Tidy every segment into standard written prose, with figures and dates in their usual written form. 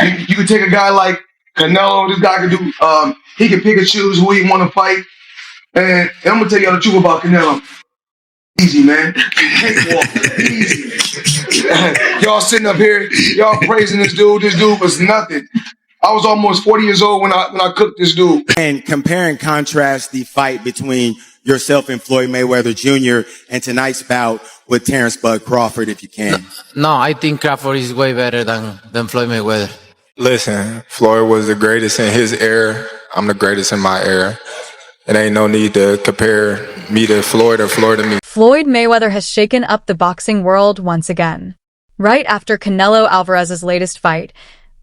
You can take a guy like Canelo. This guy can do. He can pick and choose who he want to fight. And I'm gonna tell y'all the truth about Canelo. Easy, man. Easy. Y'all sitting up here, y'all praising this dude. This dude was nothing. I was almost 40 years old when I cooked this dude. And compare and contrast the fight between yourself and Floyd Mayweather Jr. and tonight's bout with Terence "Bud" Crawford, if you can. No, I think Crawford is way better than Floyd Mayweather. Listen, Floyd was the greatest in his era. I'm the greatest in my era. It ain't no need to compare me to Floyd or Floyd to me. Floyd Mayweather has shaken up the boxing world once again. Right after Canelo Alvarez's latest fight,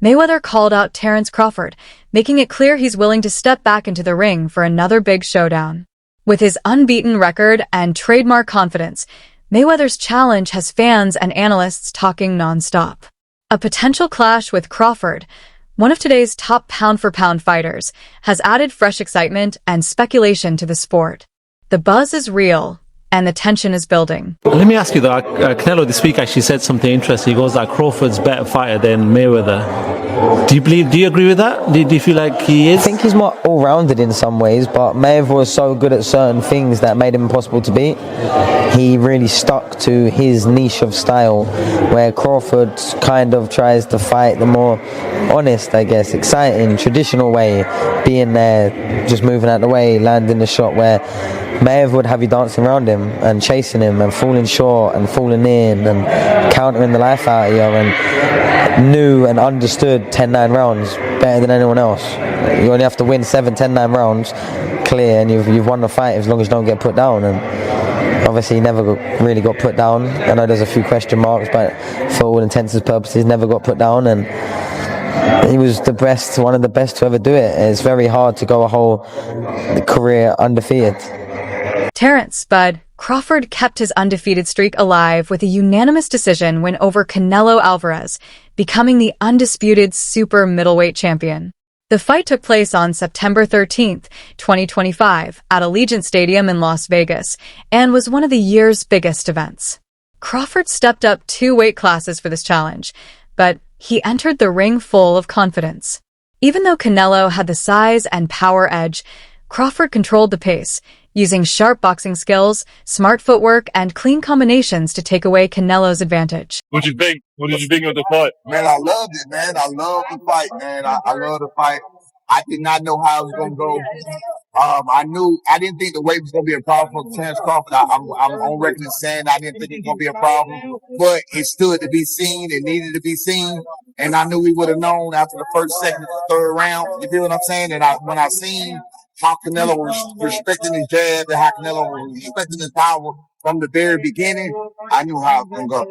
Mayweather called out Terence Crawford, making it clear he's willing to step back into the ring for another big showdown. With his unbeaten record and trademark confidence, Mayweather's challenge has fans and analysts talking nonstop. A potential clash with Crawford, one of today's top pound-for-pound fighters, has added fresh excitement and speculation to the sport. The buzz is real, and the tension is building. Let me ask you though, Canelo this week actually said something interesting. He goes that Crawford's a better fighter than Mayweather. Do you agree with that? Do you feel like he is? I think he's more all-rounded in some ways, but Mayweather was so good at certain things that made him impossible to beat. He really stuck to his niche of style, where Crawford kind of tries to fight the more honest, I guess, exciting, traditional way, being there, just moving out the way, landing the shot, where Mayweather would have you dancing around him and chasing him and falling short and falling in and countering the life out of you, and knew and understood 10-9 rounds better than anyone else. You only have to win 7 10-9 rounds clear, and you've won the fight as long as you don't get put down. And obviously he never really got put down. I know there's a few question marks, but for all intents and purposes never got put down, and he was the best, one of the best to ever do it. It's very hard to go a whole career undefeated. Terence "Bud" Crawford kept his undefeated streak alive with a unanimous decision win over Canelo Alvarez, becoming the undisputed super middleweight champion. The fight took place on September 13, 2025, at Allegiant Stadium in Las Vegas, and was one of the year's biggest events. Crawford stepped up 2 weight classes for this challenge, but he entered the ring full of confidence. Even though Canelo had the size and power edge, Crawford controlled the pace, using sharp boxing skills, smart footwork, and clean combinations to take away Canelo's advantage. What did you think? What did you think of the fight? Man, I loved it, man. I love the fight, man. I love the fight. I did not know how it was going to go. I didn't think the weight was going to be a problem for Terence Crawford. I'm on record as saying I didn't think it was going to be a problem, but it stood to be seen. It needed to be seen. And I knew we would have known after the first, second, third round. You feel what I'm saying? And when I seen how Canelo was respecting his jab and how Canelo was respecting his power from the very beginning, I knew how it was going to go.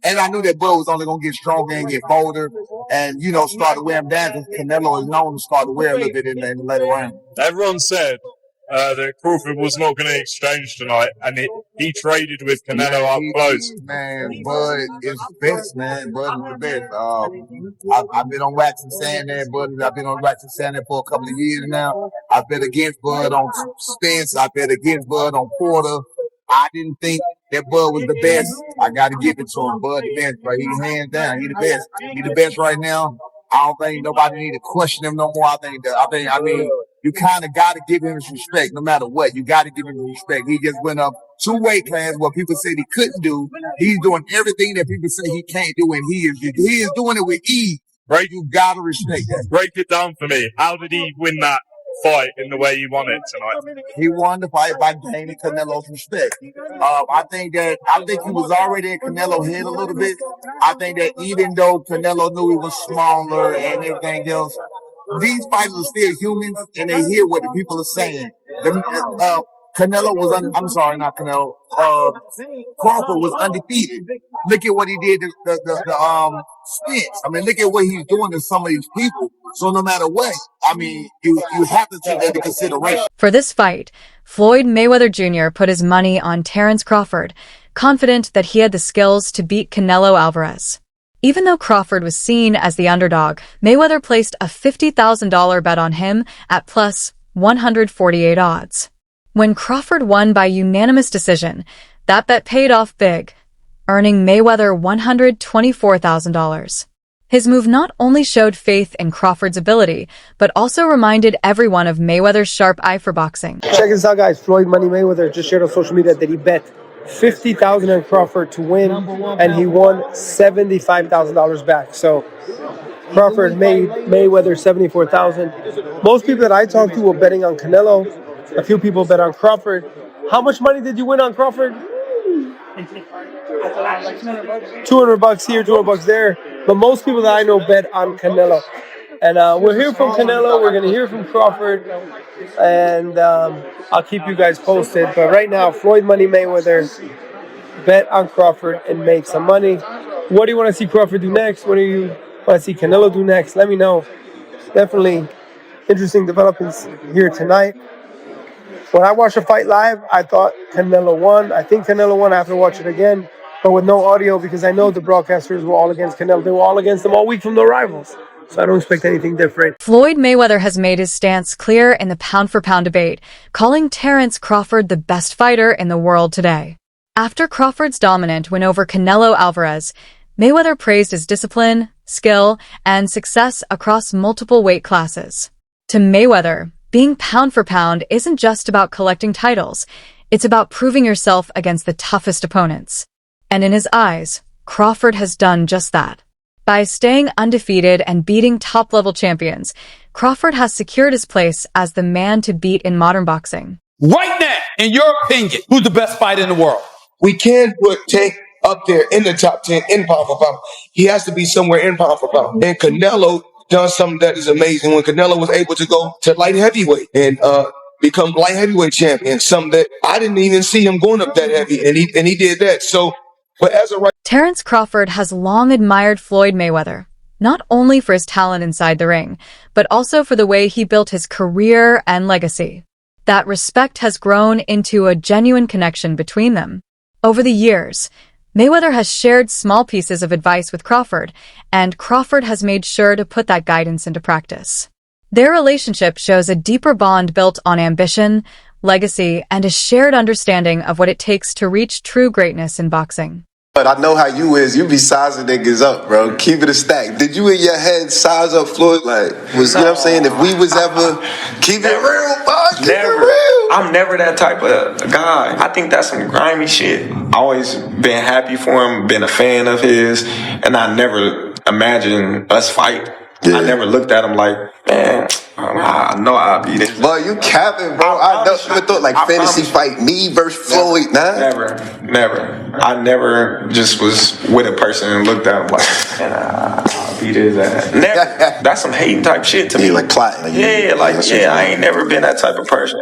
And I knew that Bud was only going to get stronger and get bolder and, start to wear him down, because Canelo is known to start to wear a little bit in the later round. Everyone said that Crawford was not going to exchange tonight, and he traded with Canelo up close. Man, Bud is the best, man. Bud is the best. I've been on wax and saying that, Bud. I've been on wax and saying that for a couple of years now. I bet against Bud on Spence. I bet against Bud on Porter. I didn't think that Bud was the best. I got to give it to him. Bud the best, but he's hands down. He's the best. He's the best right now. I don't think nobody need to question him no more. I mean, you kind of got to give him his respect no matter what. You got to give him his respect. He just went up 2 weight classes what people said he couldn't do. He's doing everything that people say he can't do, and he is doing it with ease. Right? You got to respect that. Break it down for me. How did he win that fight in the way he won it tonight? He won the fight by gaining Canelo's respect. I think he was already in Canelo's head a little bit. I think that even though Canelo knew he was smaller and everything else, these fighters are still humans, and they hear what the people are saying. Canelo was, I'm sorry, not Canelo. Crawford was undefeated. Look at what he did to the Spence. I mean, look at what he's doing to some of these people. So no matter what, I mean, you have to take that into consideration. For this fight, Floyd Mayweather Jr. put his money on Terence Crawford, confident that he had the skills to beat Canelo Alvarez. Even though Crawford was seen as the underdog, Mayweather placed a $50,000 bet on him at plus 148 odds. When Crawford won by unanimous decision, that bet paid off big, earning Mayweather $124,000. His move not only showed faith in Crawford's ability, but also reminded everyone of Mayweather's sharp eye for boxing. Check this out, guys. Floyd Mayweather just shared on social media that he bet $50,000 on Crawford to win, and he won $75,000 back. So Crawford made Mayweather $74,000. Most people that I talked to were betting on Canelo. A few people bet on Crawford. How much money did you win on Crawford? $200 here, $200 there. But most people that I know bet on Canelo. And we'll hear from Canelo. We're going to hear from Crawford. And I'll keep you guys posted. But right now, Floyd Mayweather bet on Crawford and make some money. What do you want to see Crawford do next? What do you want to see Canelo do next? Let me know. Definitely interesting developments here tonight. When I watched the fight live, I thought Canelo won. I think Canelo won. I have to watch it again, but with no audio because I know the broadcasters were all against Canelo. They were all against him all week from the rivals. So I don't expect anything different. Floyd Mayweather has made his stance clear in the pound-for-pound debate, calling Terence Crawford the best fighter in the world today. After Crawford's dominant win over Canelo Alvarez, Mayweather praised his discipline, skill, and success across multiple weight classes. To Mayweather, being pound for pound isn't just about collecting titles. It's about proving yourself against the toughest opponents. And in his eyes, Crawford has done just that. By staying undefeated and beating top-level champions, Crawford has secured his place as the man to beat in modern boxing. Right now, in your opinion, who's the best fighter in the world? We can put Tank up there in the top 10 in pound for pound. He has to be somewhere in pound for pound. And Canelo done something that is amazing when Canelo was able to go to light heavyweight and become light heavyweight champion, something that I didn't even see him going up that heavy, and he did that. So, but as a right, Terence Crawford has long admired Floyd Mayweather, not only for his talent inside the ring, but also for the way he built his career and legacy. That respect has grown into a genuine connection between them. Over the years, Mayweather has shared small pieces of advice with Crawford, and Crawford has made sure to put that guidance into practice. Their relationship shows a deeper bond built on ambition, legacy, and a shared understanding of what it takes to reach true greatness in boxing. But I know how you is. You be sizing niggas up, bro. Keep it a stack. Did you in your head size up Floyd? Like, was you know what I'm saying? If we was ever keep it real, bud. Keep it real. I'm never that type of guy. I think that's some grimy shit. Always been happy for him, been a fan of his, and I never imagined us fight. Yeah. I never looked at him like, man, I know I'll beat it. Boy, you capping, bro. I never thought like fantasy fight me versus Floyd. Never. I never just was with a person and looked at him like, man, I'll beat his ass. Never. That's some hating type shit to me. Like plotting. I ain't never been that type of person.